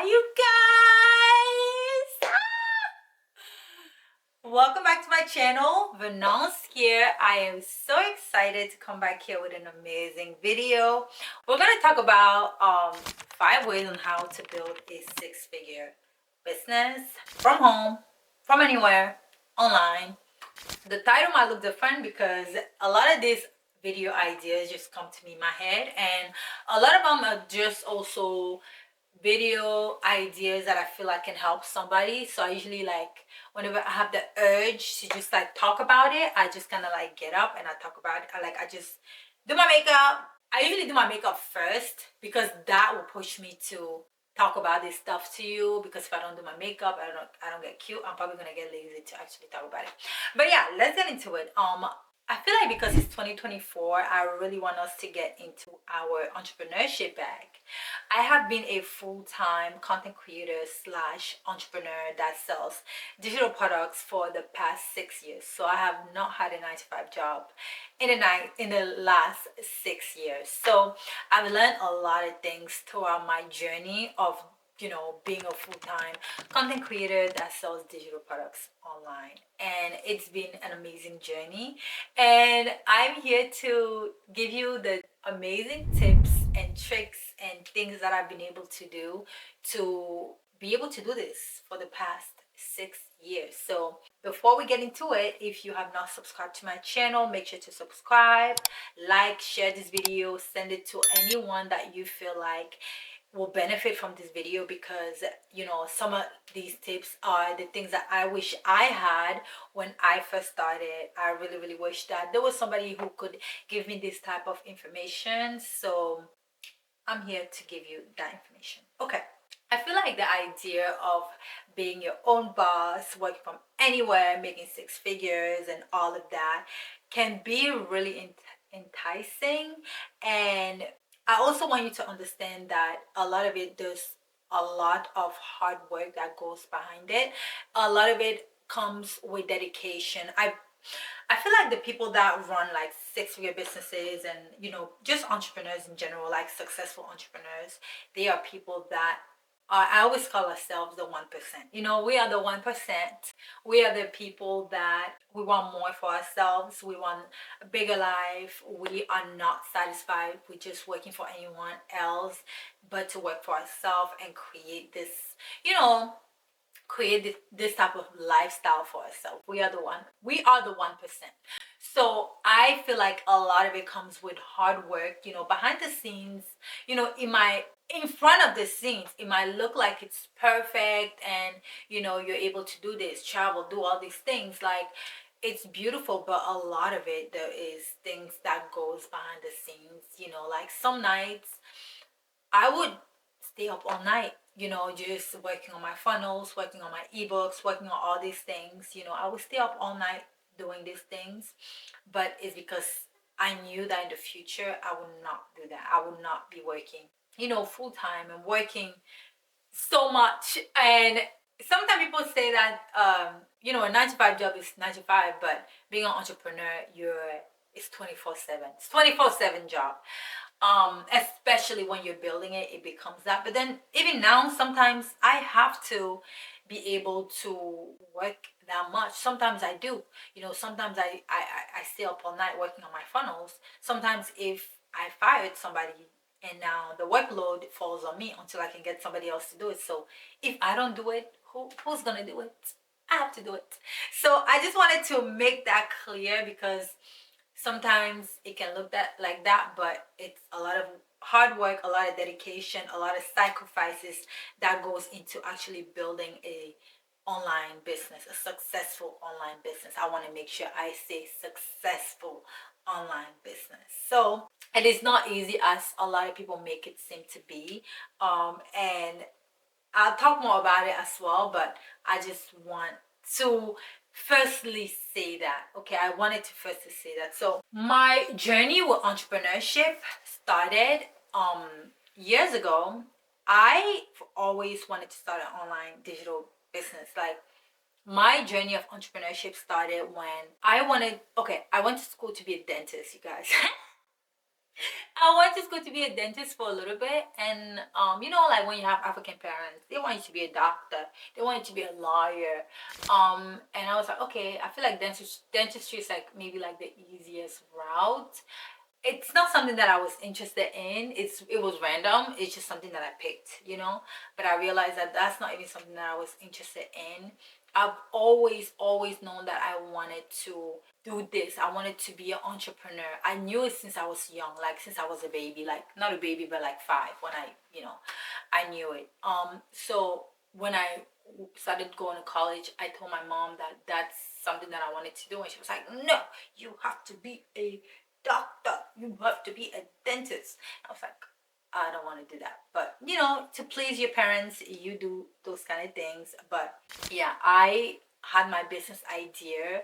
Hi, you guys! Welcome back to my channel. Venance here. I am so excited to come back here with an amazing video. We're going to talk about 5 ways on how to build a 6-figure business from home, from anywhere, online. The title might look different because a lot of these video ideas just come to me in my head, and a lot of them are just also video ideas that I feel like can help somebody. So I usually, like, whenever I have the urge to just like talk about it, I just kind of like get up and I talk about it. I just do my makeup. I usually do my makeup first because that will push me to talk about this stuff to you, because if I don't do my makeup, I don't get cute. I'm probably gonna get lazy to actually talk about it. But yeah, let's get into it. I feel like because it's 2024, I really want us to get into our entrepreneurship bag. I have been a full-time content creator slash entrepreneur that sells digital products for the past 6 years. So I have not had a 9-to-5 job in the last 6 years. So I've learned a lot of things throughout my journey of being a full-time content creator that sells digital products online, and it's been an amazing journey, and I'm here to give you the amazing tips and tricks and things that I've been able to do to be able to do this for the past 6 years. So before we get into it, if you have not subscribed to my channel, make sure to subscribe, like, share this video, send it to anyone that you feel like will benefit from this video, because some of these tips are the things that I wish I had when I first started. I really wish that there was somebody who could give me this type of information, so I'm here to give you that information. Okay, I feel like the idea of being your own boss, working from anywhere, making 6 figures and all of that can be really enticing. And I also want you to understand that a lot of it, there's a lot of hard work that goes behind it. A lot of it comes with dedication. I feel like the people that run like 6-figure businesses and just entrepreneurs in general, like successful entrepreneurs, they are people that I always call ourselves the 1%. We are the 1%. We are the people that we want more for ourselves. We want a bigger life. We are not satisfied with just working for anyone else, but to work for ourselves and create this, this type of lifestyle for ourselves. We are the 1%. So I feel like a lot of it comes with hard work. Behind the scenes, in front of the scenes, it might look like it's perfect, and you're able to do this, travel, do all these things, like it's beautiful, but a lot of it, there is things that goes behind the scenes. Like some nights I would stay up all night, just working on my funnels, working on my ebooks, working on all these things. I would stay up all night doing these things, but it's because I knew that in the future I would not do that. I would not be working, full time and working so much. And sometimes people say that, a 9-to-5 job is 9-to-5, but being an entrepreneur, it's 24/7. It's 24/7 job. Especially when you're building it, it becomes that. But then even now, sometimes I have to be able to work that much. Sometimes I do. Sometimes I stay up all night working on my funnels. Sometimes if I fired somebody and now the workload falls on me until I can get somebody else to do it. So if I don't do it, who's gonna do it? I have to do it. So I just wanted to make that clear, because sometimes it can look like that, but it's a lot of hard work, a lot of dedication, a lot of sacrifices that goes into actually building a online business, a successful online business. I want to make sure I say successful online business. So it is not easy as a lot of people make it seem to be, and I'll talk more about it as well, but I just want to firstly say that. Okay, I wanted to firstly say that. So my journey with entrepreneurship started years ago. I always wanted to start an online digital business. Like, my journey of entrepreneurship started when I went to school to be a dentist, you guys. I went to school to be a dentist for a little bit, and you know, like when you have African parents, they want you to be a doctor, they want you to be a lawyer, and I was like, okay, I feel like dentistry is like maybe like the easiest route. It's not something that I was interested in. It was random. It's just something that I picked, you know. But I realized that that's not even something that I was interested in. I've always known that I wanted to do this. I wanted to be an entrepreneur. I knew it since I was young, like since I was a baby, like not a baby, but like 5 when I knew it. So when I started going to college, I told my mom that that's something that I wanted to do, and she was like, "No, you have to be a doctor. You have to be a dentist." I was like, I don't want to do that. But you know, to please your parents, you do those kind of things. But yeah, I had my business idea,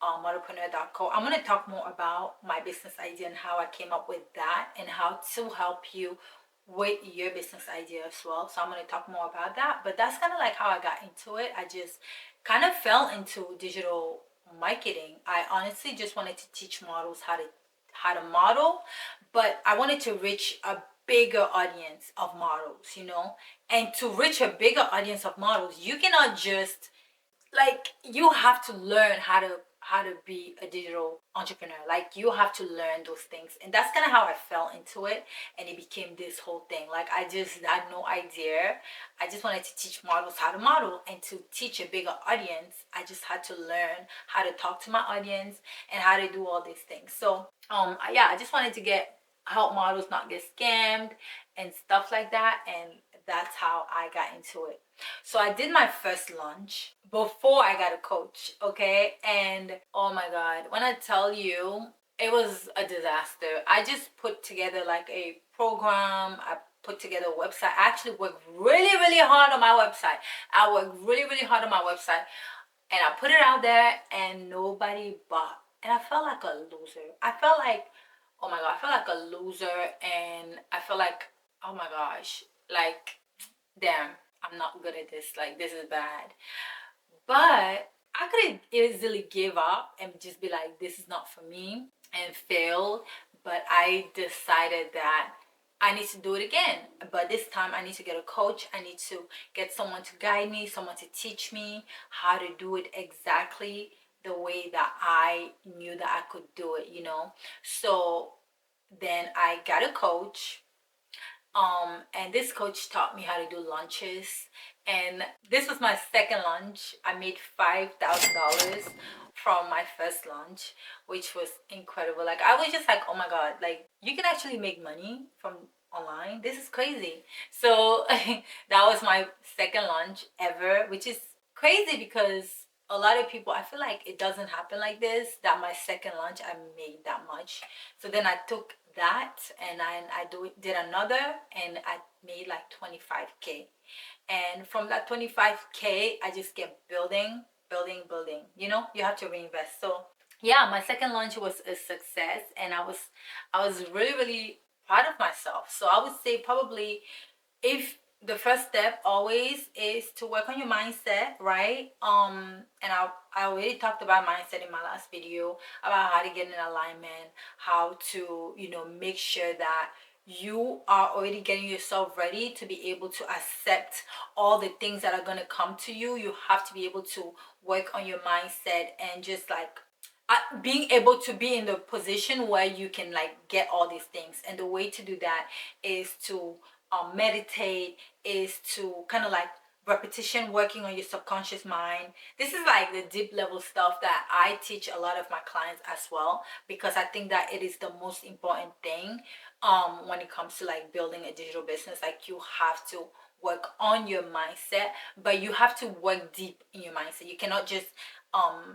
entrepreneur.co. I'm going to talk more about my business idea and how I came up with that and how to help you with your business idea as well. So I'm going to talk more about that. But that's kind of like how I got into it. I just kind of fell into digital marketing. I honestly just wanted to teach models how to model, but I wanted to reach a bigger audience of models, you know. And to reach a bigger audience of models, you cannot just, like, you have to learn how to be a digital entrepreneur. Like, you have to learn those things, and that's kind of how I fell into it, and it became this whole thing. Like, I just had no idea. I just wanted to teach models how to model, and to teach a bigger audience, I just had to learn how to talk to my audience and how to do all these things. So yeah, I just wanted to help models not get scammed and stuff like that, and that's how I got into it. So I did my first launch before I got a coach, okay? And oh my God, when I tell you, it was a disaster. I just put together like a program. I put together a website. I actually worked really, really hard on my website. I worked really, really hard on my website, and I put it out there and nobody bought. And I felt like a loser. I felt like, oh my God, I felt like a loser, and I felt like, oh my gosh, like, damn, I'm not good at this. Like, this is bad. But I could easily give up and just be like, this is not for me, and fail. But I decided that I need to do it again. But this time I need to get a coach. I need to get someone to guide me, someone to teach me how to do it exactly the way that I knew that I could do it, you know? So then I got a coach, and this coach taught me how to do lunches, and this was my second lunch. I made $5,000 from my first lunch, which was incredible. Like, I was just like, oh my God, like, you can actually make money from online. This is crazy. So that was my second lunch ever, which is crazy because a lot of people, I feel like it doesn't happen like this, that my second lunch I made that much. So then I took that, and did another, and I made like 25K. And from that 25K, I just kept building, building. You know, you have to reinvest. So yeah, my second launch was a success, and I was really, really proud of myself. So I would say probably, if the first step always is to work on your mindset, right? And I already talked about mindset in my last video, about how to get in alignment, how to, you know, make sure that you are already getting yourself ready to be able to accept all the things that are going to come to you. You have to be able to work on your mindset, and just like being able to be in the position where you can like get all these things. And the way to do that is to meditate, is to kind of like repetition, working on your subconscious mind. This is like the deep level stuff that I teach a lot of my clients as well, because I think that it is the most important thing when it comes to like building a digital business. Like, you have to work on your mindset, but you have to work deep in your mindset. You cannot just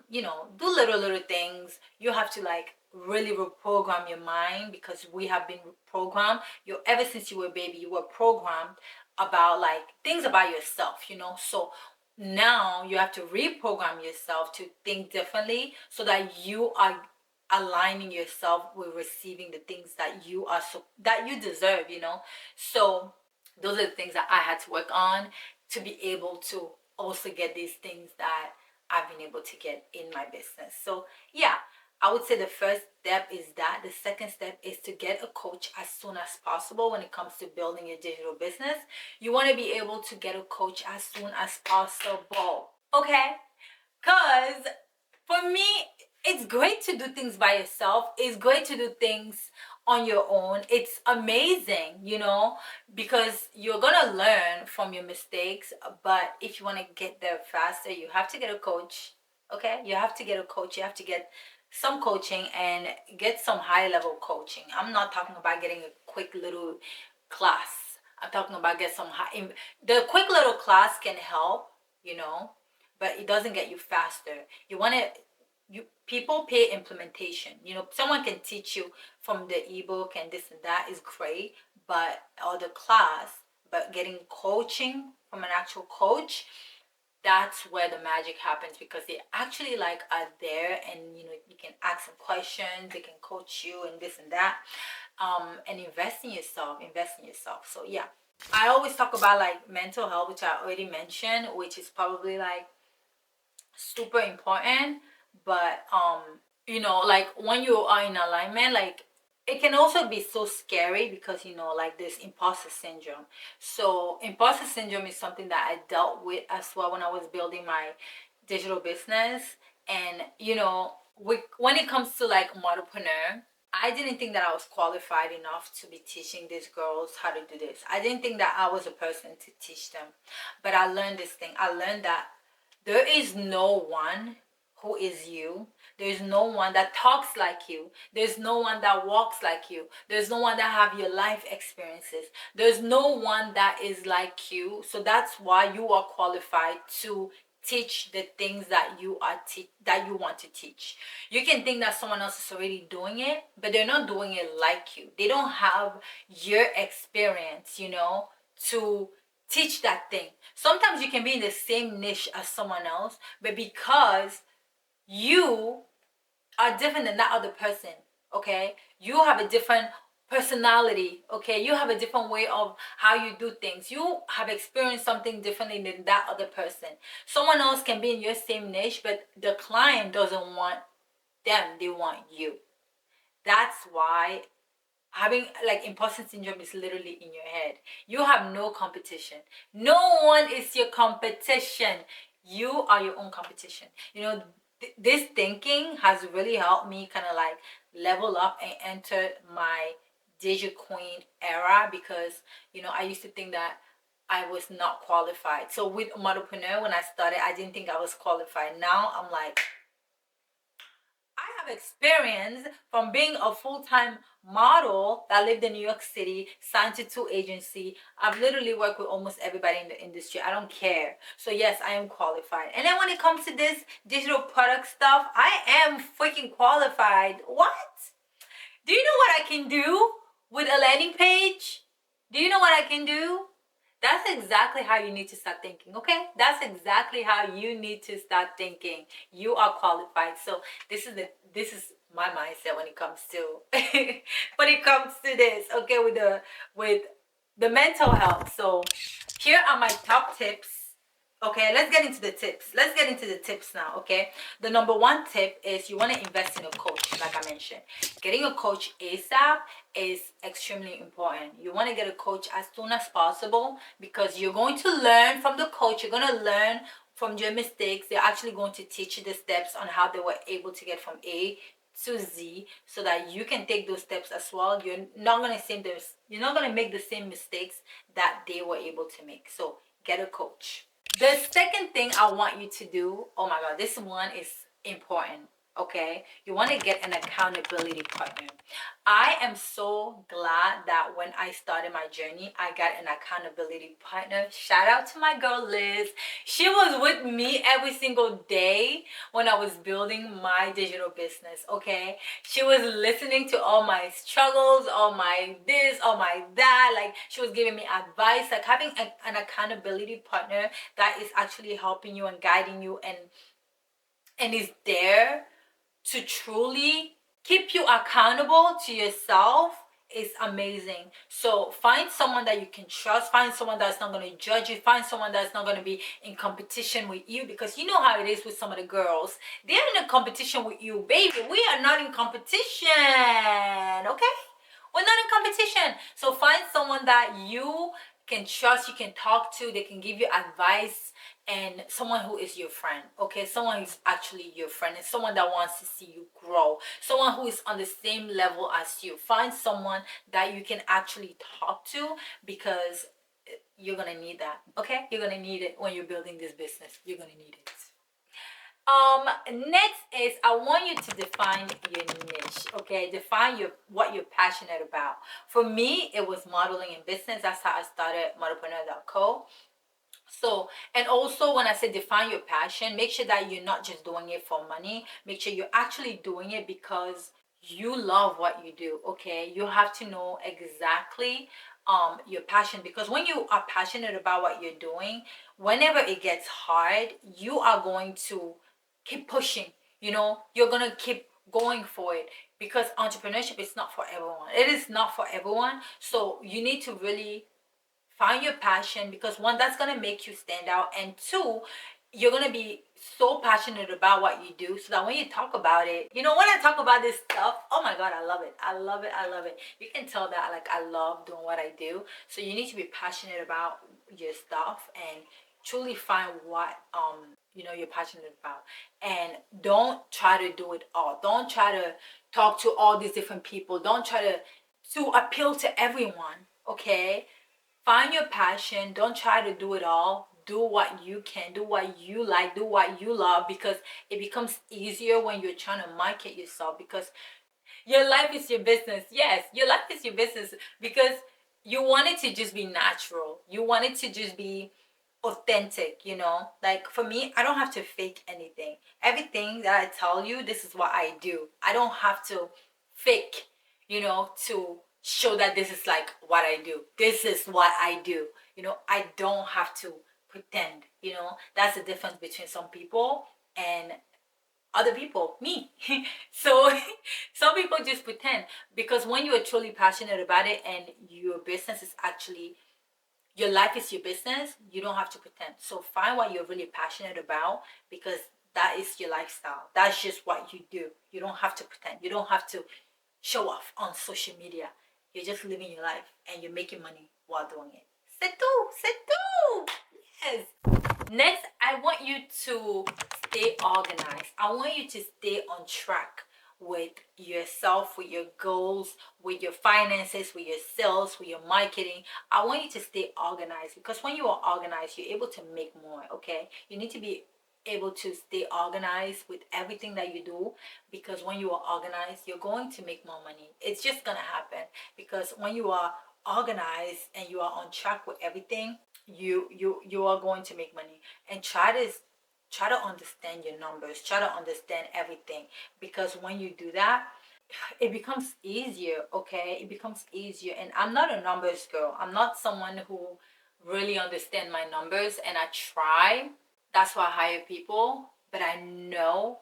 you know, do little things. You have to like really reprogram your mind, because we have been programmed. You, ever since you were a baby, you were programmed about like things about yourself, you know. So now you have to reprogram yourself to think differently, so that you are aligning yourself with receiving the things that that you deserve, you know. So those are the things that I had to work on to be able to also get these things that I've been able to get in my business. So yeah, I would say the first step is that. The second step is to get a coach as soon as possible when it comes to building your digital business. You want to be able to get a coach as soon as possible. Okay? Because for me, it's great to do things by yourself. It's great to do things on your own. It's amazing, because you're gonna learn from your mistakes. But if you want to get there faster, you have to get a coach. Okay, you have to get a coach. You have to get some coaching and get some high level coaching. I'm not talking about getting a quick little class. I'm talking about get some high. The quick little class can help, but it doesn't get you faster. You want to people pay implementation. Someone can teach you from the ebook and this and that is great, or the class, but getting coaching from an actual coach, that's where the magic happens, because they actually are there, and you can ask them questions, they can coach you and this and that, and invest in yourself. So yeah, I always talk about mental health, which I already mentioned, which is probably super important. But when you are in alignment, it can also be so scary, because this imposter syndrome. So imposter syndrome is something that I dealt with as well when I was building my digital business. And when it comes to entrepreneur, I didn't think that I was qualified enough to be teaching these girls how to do this. I didn't think that I was a person to teach them. But I learned this thing. I learned that there is no one who is you. There's no one that talks like you. There's no one that walks like you. There's no one that have your life experiences. There's no one that is like you. So that's why you are qualified to teach the things that you want to teach. You can think that someone else is already doing it, but they're not doing it like you. They don't have your experience, to teach that thing. Sometimes you can be in the same niche as someone else, but because you are different than that other person, okay? You have a different personality, okay? You have a different way of how you do things. You have experienced something differently than that other person. Someone else can be in your same niche, but the client doesn't want them, they want you. That's why having imposter syndrome is literally in your head. You have no competition. No one is your competition. You are your own competition. This thinking has really helped me kind of level up and enter my digital queen era, because I used to think that I was not qualified. So with Entrepreneur, when I started, I didn't think I was qualified. Now I'm I have experience from being a full-time model that lived in New York City, signed to 2 agencies. I've literally worked with almost everybody in the industry. I don't care. So yes, I am qualified. And then when it comes to this digital product stuff, I am freaking qualified. What? Do you know what I can do with a landing page? Do you know what I can do? That's exactly how you need to start thinking, okay? That's exactly how you need to start thinking. You are qualified. So this is my mindset when it comes to this, okay, with the mental health. So here are my top tips. Okay, let's get into the tips now, okay? The number 1 tip is you want to invest in a coach, like I mentioned. Getting a coach ASAP is extremely important. You want to get a coach as soon as possible, because you're going to learn from the coach. You're going to learn from your mistakes. They're actually going to teach you the steps on how they were able to get from A to Z, so that you can take those steps as well. You're not going to make the same mistakes that they were able to make. So get a coach. The second thing I want you to do, oh my God, this one is important, okay? You want to get an accountability partner. I am so glad that when I started my journey, I got an accountability partner. Shout out to my girl Liz. She was with me every single day when I was building my digital business, okay? She was listening to all my struggles, all my this, all my that. She was giving me advice. Having an accountability partner that is actually helping you and guiding you and is there to truly keep you accountable to yourself is amazing. So find someone that you can trust, find someone that's not going to judge you, find someone that's not going to be in competition with you, because you know how it is with some of the girls. They're in a competition with you. Baby, we are not in competition, okay? We're not in competition. So find someone that you can trust, you can talk to, they can give you advice, and someone who is your friend, okay? Someone who's actually your friend, and someone that wants to see you grow, someone who is on the same level as you. Find someone that you can actually talk to, because you're gonna need that, okay? You're gonna need it when you're building this business. You're gonna need it. Next is, I want you to define your niche, okay? Define what you're passionate about. For me, it was modeling in business. That's how I started Entrepreneur.co. So, and also when I say define your passion, make sure that you're not just doing it for money. Make sure you're actually doing it because you love what you do, okay? You have to know exactly your passion, because when you are passionate about what you're doing, whenever it gets hard, you are going to keep pushing, you're gonna keep going for it, because entrepreneurship is not for everyone. It is not for everyone. So you need to really find your passion, because one, that's going to make you stand out, and two, you're going to be so passionate about what you do, so that when you talk about it, when I talk about this stuff, oh my god, I love it, I love it, I love it. You can tell that, like, I love doing what I do. So you need to be passionate about your stuff and truly find what you're passionate about, and don't try to do it all. Don't try to talk to all these different people. Don't try to appeal to everyone, okay? Find your passion. Don't try to do it all. Do what you can, do what you like, do what you love, because it becomes easier when you're trying to market yourself, because your life is your business. Yes, your life is your business, because you want it to just be natural. You want it to just be authentic, like for me, I don't have to fake anything. Everything that I tell you, this is what I do. I don't have to fake, to show that this is like what I do. This is what I do. I don't have to pretend. That's the difference between some people and other people, me. So some people just pretend, because when you are truly passionate about it and your business is actually, your life is your business, you don't have to pretend. So find what you're really passionate about, because that is your lifestyle. That's just what you do. You don't have to pretend. You don't have to show off on social media. You're just living your life and you're making money while doing it. C'est tout, c'est tout. Yes. Next, I want you to stay organized. I want you to stay on track with yourself, with your goals, with your finances, with your sales, with your marketing. I want you to stay organized, because when you are organized, you're able to make more, okay? You need to be able to stay organized with everything that you do, because when you are organized, you're going to make more money. It's just gonna happen, because when you are organized and you are on track with everything, you are going to make money. And try to understand your numbers, try to understand everything, because when you do that, it becomes easier, okay? It becomes easier. And I'm not a numbers girl. I'm not someone who really understand my numbers, and I try. That's why I hire people, but I know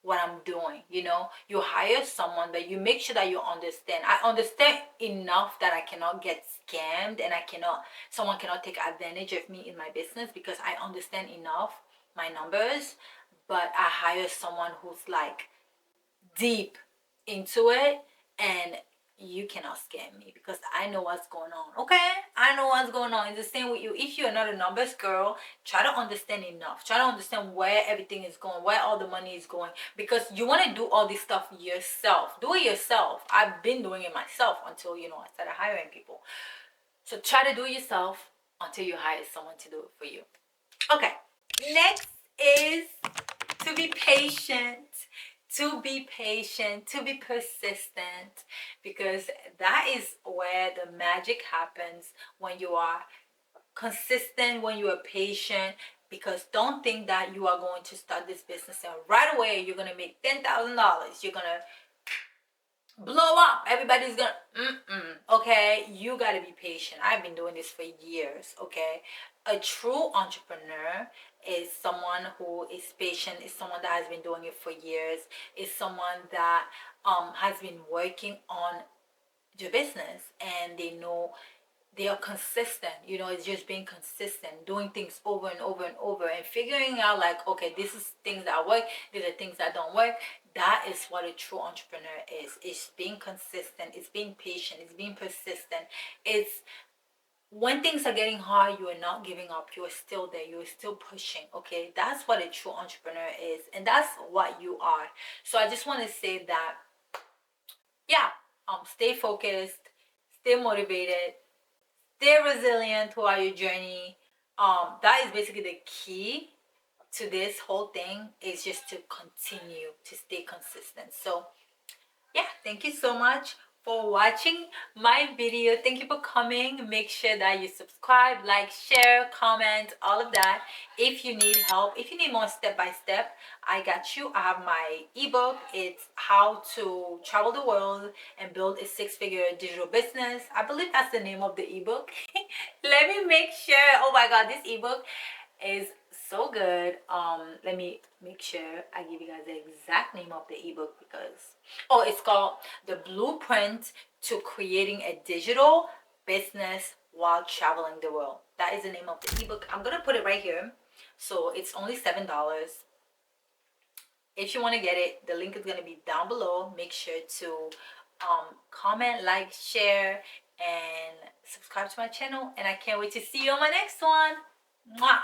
what I'm doing. You hire someone, but you make sure that you understand. I understand enough that I cannot get scammed, and someone cannot take advantage of me in my business, because I understand enough my numbers. But I hire someone who's like deep into it, and you cannot scam me, because I know what's going on, okay? I know what's going on. It's the same with you. If you're not a numbers girl, try to understand enough. Try to understand where everything is going, where all the money is going, because you want to do all this stuff yourself. Do it yourself. I've been doing it myself until I started hiring people. So try to do it yourself until you hire someone to do it for you. Okay, next is to be patient. To be patient, to be persistent, because that is where the magic happens, when you are consistent, when you are patient. Because don't think that you are going to start this business and right away you're going to make $10,000. You're going to blow up. Everybody's going to, okay? You got to be patient. I've been doing this for years, okay? A true entrepreneur is someone who is patient, is someone that has been doing it for years, is someone that has been working on your business, and they know they are consistent. You know, it's just being consistent, doing things over and over and over, and figuring out like, okay, this is things that work, these are things that don't work. That is what a true entrepreneur is. It's being consistent, it's being patient, it's being persistent. It's when things are getting hard, you are not giving up. You are still there. You are still pushing. Okay, that's what a true entrepreneur is, and that's what you are. So I just want to say that, yeah, stay focused, stay motivated, stay resilient throughout your journey. That is basically the key to this whole thing, is just to continue to stay consistent. So yeah, thank you so much for watching my video. Thank you for coming. Make sure that you subscribe, like, share, comment, all of that. If you need help, if you need more step-by-step, I got you. I have my ebook. It's how to travel the world and build a six-figure digital business. I believe that's the name of the ebook. Let me make sure. Oh my god, this ebook is so good. Let me make sure I give you guys the exact name of the ebook, because it's called The Blueprint to Creating a Digital Business While Traveling the World. That is the name of the ebook. I'm gonna put it right here. So it's only $7. If you want to get it, the link is gonna be down below. Make sure to comment, like, share, and subscribe to my channel. And I can't wait to see you on my next one. Mwah!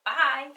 Bye.